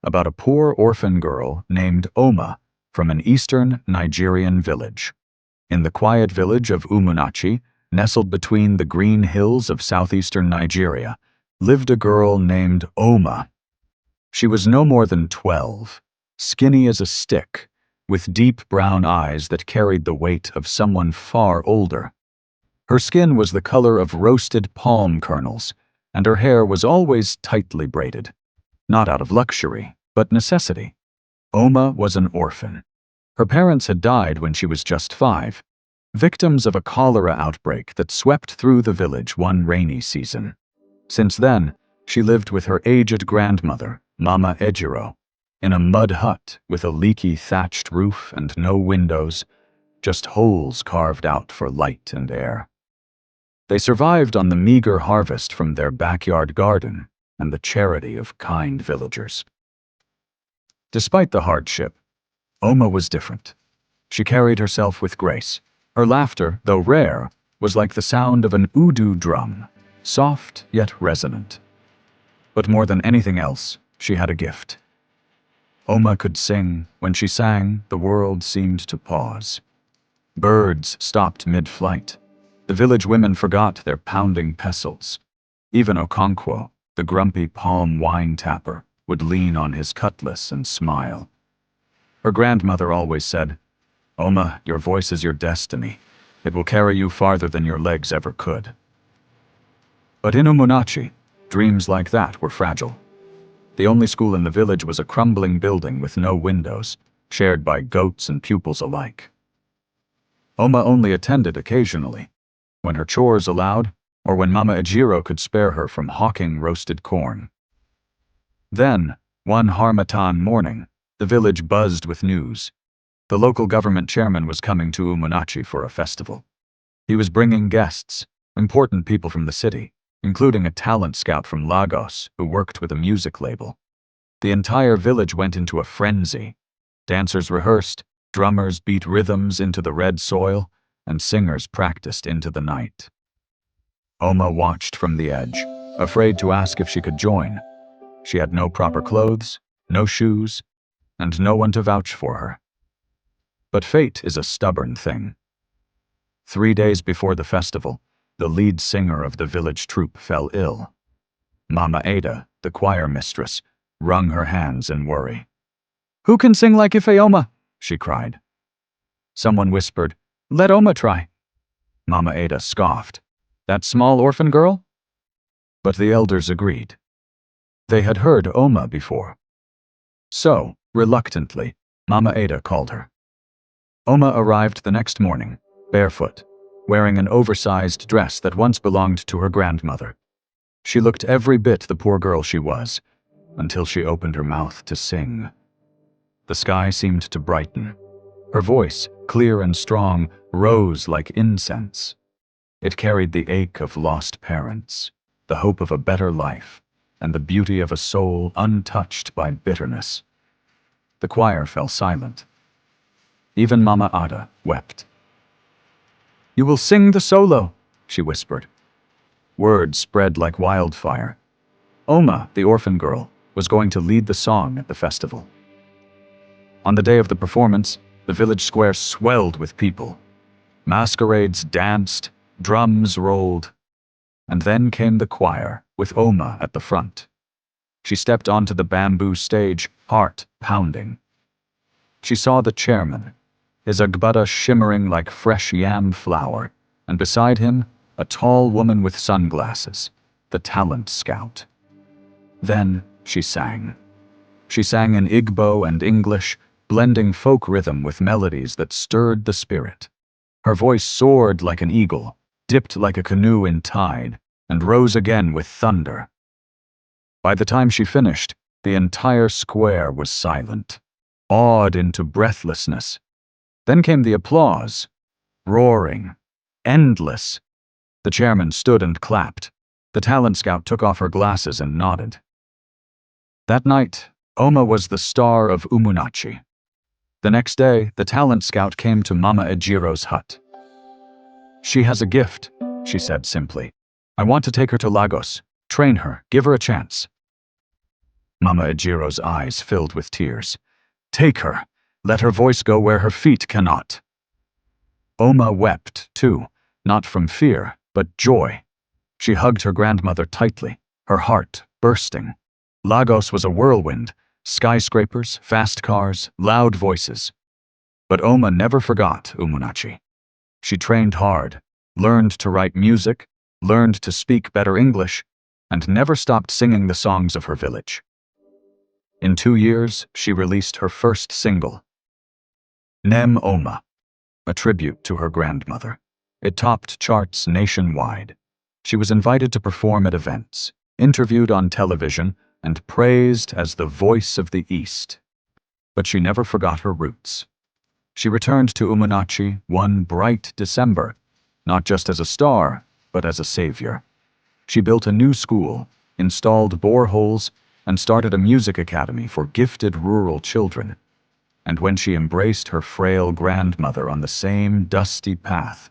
about a poor orphan girl named Oma from an eastern Nigerian village. In the quiet village of Umunachi, nestled between the green hills of southeastern Nigeria, lived a girl named Oma. She was no more than 12, skinny as a stick, with deep brown eyes that carried the weight of someone far older. Her skin was the color of roasted palm kernels, and her hair was always tightly braided, not out of luxury, but necessity. Oma was an orphan. Her parents had died when she was just 5, victims of a cholera outbreak that swept through the village one rainy season. Since then, she lived with her aged grandmother, Mama Ejiro, in a mud hut with a leaky thatched roof and no windows, just holes carved out for light and air. They survived on the meager harvest from their backyard garden and the charity of kind villagers. Despite the hardship, Oma was different. She carried herself with grace. Her laughter, though rare, was like the sound of an oudou drum, soft yet resonant. But more than anything else, she had a gift. Oma could sing. When she sang, the world seemed to pause. Birds stopped mid-flight. The village women forgot their pounding pestles. Even Okonkwo, the grumpy palm wine tapper, would lean on his cutlass and smile. Her grandmother always said, "Oma, your voice is your destiny. It will carry you farther than your legs ever could." But in Umunachi, dreams like that were fragile. The only school in the village was a crumbling building with no windows, shared by goats and pupils alike. Oma only attended occasionally, when her chores allowed, or when Mama Ejiro could spare her from hawking roasted corn. Then, one Harmattan morning, the village buzzed with news. The local government chairman was coming to Umunachi for a festival. He was bringing guests, important people from the city, including a talent scout from Lagos who worked with a music label. The entire village went into a frenzy. Dancers rehearsed, drummers beat rhythms into the red soil, and singers practiced into the night. Oma watched from the edge, afraid to ask if she could join. She had no proper clothes, no shoes, and no one to vouch for her. But fate is a stubborn thing. 3 days before the festival, the lead singer of the village troupe fell ill. Mama Ada, the choir mistress, wrung her hands in worry. "Who can sing like Ife Oma?" she cried. Someone whispered, "Let Oma try." Mama Ada scoffed. "That small orphan girl?" But the elders agreed. They had heard Oma before. So, reluctantly, Mama Ada called her. Oma arrived the next morning, barefoot, wearing an oversized dress that once belonged to her grandmother. She looked every bit the poor girl she was, until she opened her mouth to sing. The sky seemed to brighten. Her voice, clear and strong, rose like incense. It carried the ache of lost parents, the hope of a better life, and the beauty of a soul untouched by bitterness. The choir fell silent. Even Mama Ada wept. "You will sing the solo," she whispered. Word spread like wildfire. Oma, the orphan girl, was going to lead the song at the festival. On the day of the performance, the village square swelled with people. Masquerades danced, drums rolled, and then came the choir, with Oma at the front. She stepped onto the bamboo stage, heart pounding. She saw the chairman, his agbada shimmering like fresh yam flour, and beside him, a tall woman with sunglasses, the talent scout. Then she sang. She sang in Igbo and English, blending folk rhythm with melodies that stirred the spirit. Her voice soared like an eagle, dipped like a canoe in tide, and rose again with thunder. By the time she finished, the entire square was silent, awed into breathlessness. Then came the applause, roaring, endless. The chairman stood and clapped. The talent scout took off her glasses and nodded. That night, Oma was the star of Umunachi. The next day, the talent scout came to Mama Ejiro's hut. "She has a gift," she said simply. "I want to take her to Lagos, train her, give her a chance." Mama Ejiro's eyes filled with tears. "Take her. Let her voice go where her feet cannot." Oma wept, too, not from fear, but joy. She hugged her grandmother tightly, her heart bursting. Lagos was a whirlwind, skyscrapers, fast cars, loud voices. But Oma never forgot Umunnachi. She trained hard, learned to write music, learned to speak better English, and never stopped singing the songs of her village. In 2 years, she released her first single, Nem Oma, a tribute to her grandmother. It topped charts nationwide. She was invited to perform at events, interviewed on television, and praised as the voice of the East. But she never forgot her roots. She returned to Umunnachi one bright December, not just as a star, but as a savior. She built a new school, installed boreholes, and started a music academy for gifted rural children. And when she embraced her frail grandmother on the same dusty path,